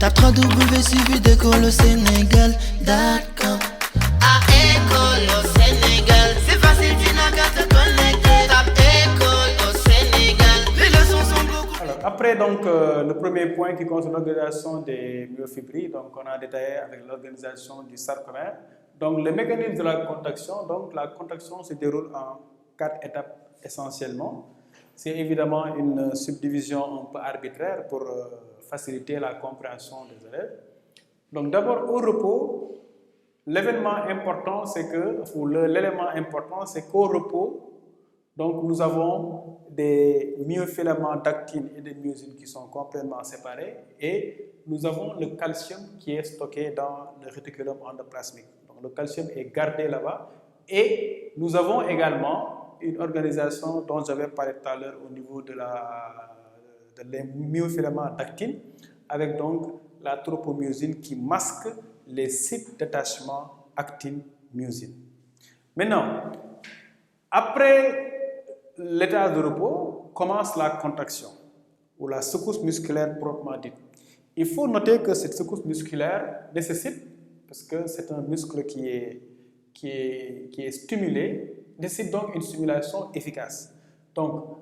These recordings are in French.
Tape www.suividécole-au-sénégal.com. À école au Sénégal, c'est facile, tu n'as qu'à te connecter. Tape école au Sénégal, les leçons sont beaucoup. Alors, après donc, le premier point qui concerne l'organisation des myofibrilles, donc on a détaillé avec l'organisation du sarcomère. Donc le mécanisme de la contraction, se déroule en 4 étapes essentiellement. C'est évidemment une subdivision un peu arbitraire pour faciliter la compréhension des élèves. Donc d'abord au repos, l'élément important c'est qu'au repos, donc nous avons des myofilaments d'actine et de myosine qui sont complètement séparés et nous avons le calcium qui est stocké dans le réticulum endoplasmique. Donc le calcium est gardé là-bas et nous avons également une organisation dont j'avais parlé tout à l'heure au niveau de les myofilaments d'actine avec donc la tropomyosine qui masque les sites d'attachement actine-myosine. Maintenant, après l'état de repos, commence la contraction ou la secousse musculaire proprement dite. Il faut noter que cette secousse musculaire nécessite, parce que c'est un muscle qui est stimulé, nécessite donc une stimulation efficace. Donc,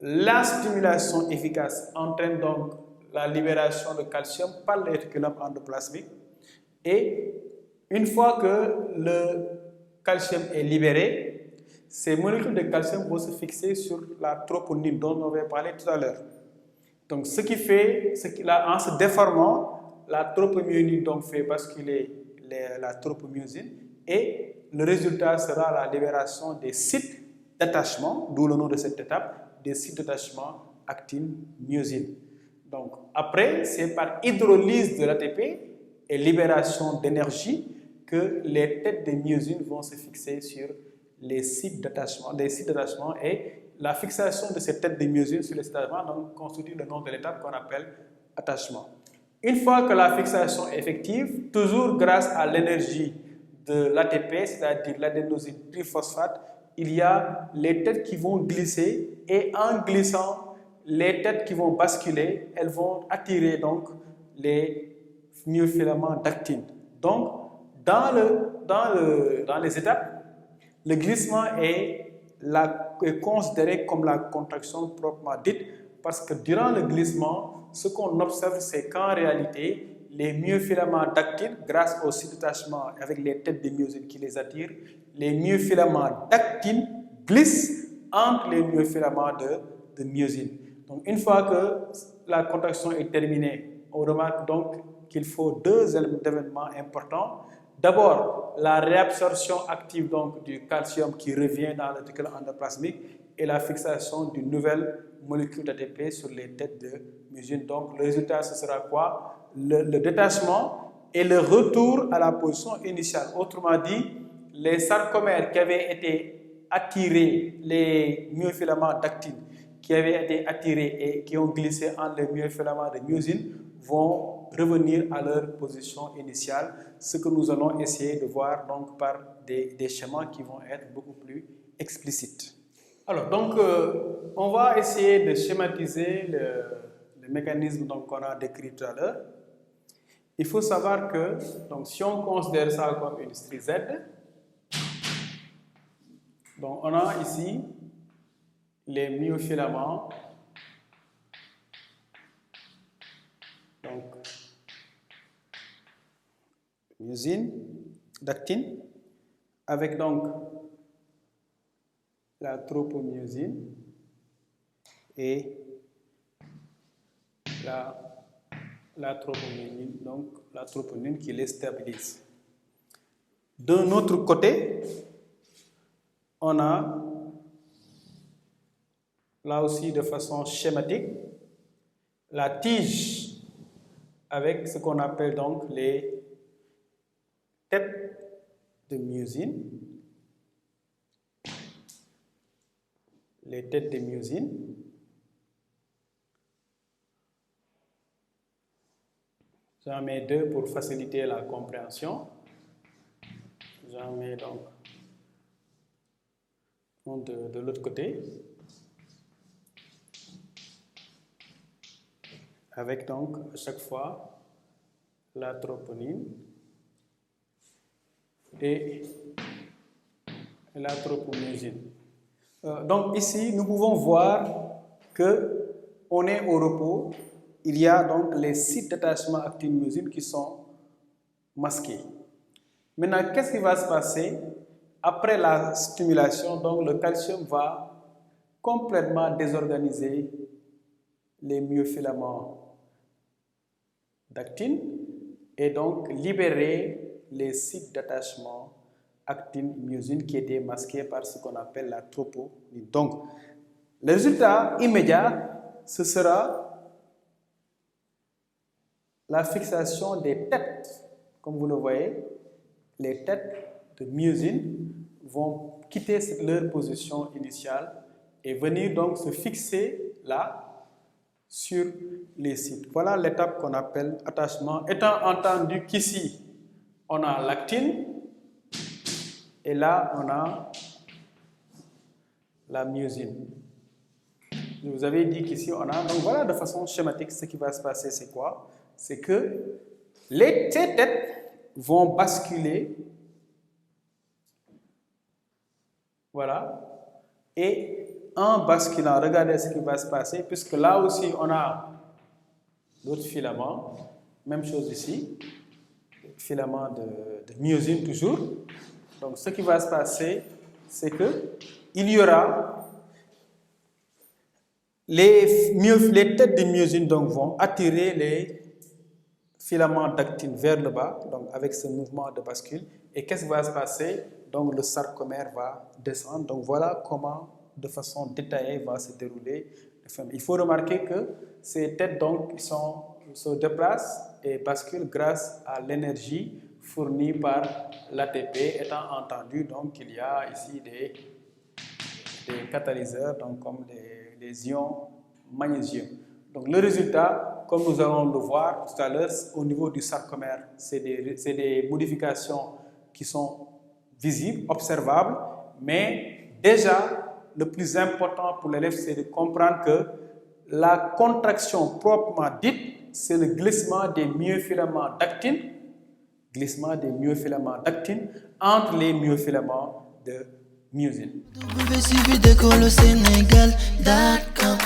la stimulation efficace entraîne donc la libération de calcium par le réticulum endoplasmique et une fois que le calcium est libéré, ces molécules de calcium vont se fixer sur la troponine dont on avait parlé tout à l'heure. Donc, ce qui fait, en se déformant, la tropomyosine donc fait basculer la tropomyosine et le résultat sera la libération des sites d'attachement, d'où le nom de cette étape, des sites d'attachement actine-myosine. Donc, après, c'est par hydrolyse de l'ATP et libération d'énergie que les têtes de myosine vont se fixer sur les sites d'attachement et la fixation de ces têtes de myosine sur les sites d'attachement constitue le nom de l'étape qu'on appelle attachement. Une fois que la fixation est effective, toujours grâce à l'énergie de l'ATP, c'est-à-dire l'adénosine triphosphate, il y a les têtes qui vont glisser et en glissant, les têtes qui vont basculer, elles vont attirer donc les myofilaments d'actine. Donc, dans les étapes, le glissement est considéré comme la contraction proprement dite parce que durant le glissement, ce qu'on observe, c'est qu'en réalité, les myofilaments d'actine, grâce au site d'attachement avec les têtes de myosine qui les attirent, les myofilaments d'actine glissent entre les myofilaments de myosine. Donc, une fois que la contraction est terminée, on remarque donc qu'il faut deux événements importants. D'abord, la réabsorption active donc, du calcium qui revient dans le réticulum endoplasmique et la fixation d'une nouvelle molécule d'ATP sur les têtes de myosine. Donc, le résultat, ce sera quoi? Le détachement et le retour à la position initiale. Autrement dit, les sarcomères qui avaient été attirés, les myofilaments d'actine qui avaient été attirés et qui ont glissé entre les myofilaments de myosine vont revenir à leur position initiale, ce que nous allons essayer de voir donc par des schémas qui vont être beaucoup plus explicites. Alors, donc, on va essayer de schématiser le mécanisme qu'on a décrit tout à l'heure. Il faut savoir que, donc, si on considère ça comme une strie Z, donc on a ici les myofilaments, donc myosine, d'actine, avec donc la tropomyosine et la tropomyosine, donc la troponine qui les stabilise. D'un autre côté, on a là aussi de façon schématique la tige avec ce qu'on appelle donc les têtes de myosine. Les têtes de myosine. J'en mets deux pour faciliter la compréhension. J'en mets donc un de l'autre côté. avec donc à chaque fois la troponine et la tropomyosine. Donc ici, nous pouvons voir que on est au repos. Il y a donc les sites d'attachement actine-myosine qui sont masqués. Maintenant, qu'est-ce qui va se passer après la stimulation? Donc le calcium va complètement désorganiser les myofilaments d'actine et donc libérer les sites d'attachement actine-myosine qui étaient masqués par ce qu'on appelle la troponine. Donc, le résultat immédiat, ce sera la fixation des têtes. Comme vous le voyez, les têtes de myosine vont quitter leur position initiale et venir donc se fixer là sur les sites. Voilà l'étape qu'on appelle attachement, étant entendu qu'ici on a l'actine et là on a la myosine. Je vous avais dit qu'ici on a, donc voilà de façon schématique ce qui va se passer, c'est quoi? C'est que ces têtes vont basculer, voilà, et en basculant, regardez ce qui va se passer, puisque là aussi on a d'autres filaments, même chose ici, filaments de myosine toujours. Donc ce qui va se passer, c'est que il y aura les têtes de myosine donc vont attirer les filaments d'actine vers le bas, donc avec ce mouvement de bascule. Et qu'est-ce qui va se passer? Donc le sarcomère va descendre. Donc voilà comment, de façon détaillée, va se dérouler le phénomène. Il faut remarquer que ces têtes donc se déplacent et basculent grâce à l'énergie fournie par l'ATP, étant entendu donc qu'il y a ici des catalyseurs, donc comme les ions magnésium. Donc le résultat, comme nous allons le voir tout à l'heure, au niveau du sarcomère, c'est des modifications qui sont visibles, observables, mais déjà le plus important pour l'élève, c'est de comprendre que la contraction proprement dite, c'est le glissement des myofilaments d'actine, entre les myofilaments de myosine. www.suividecolosénégal.com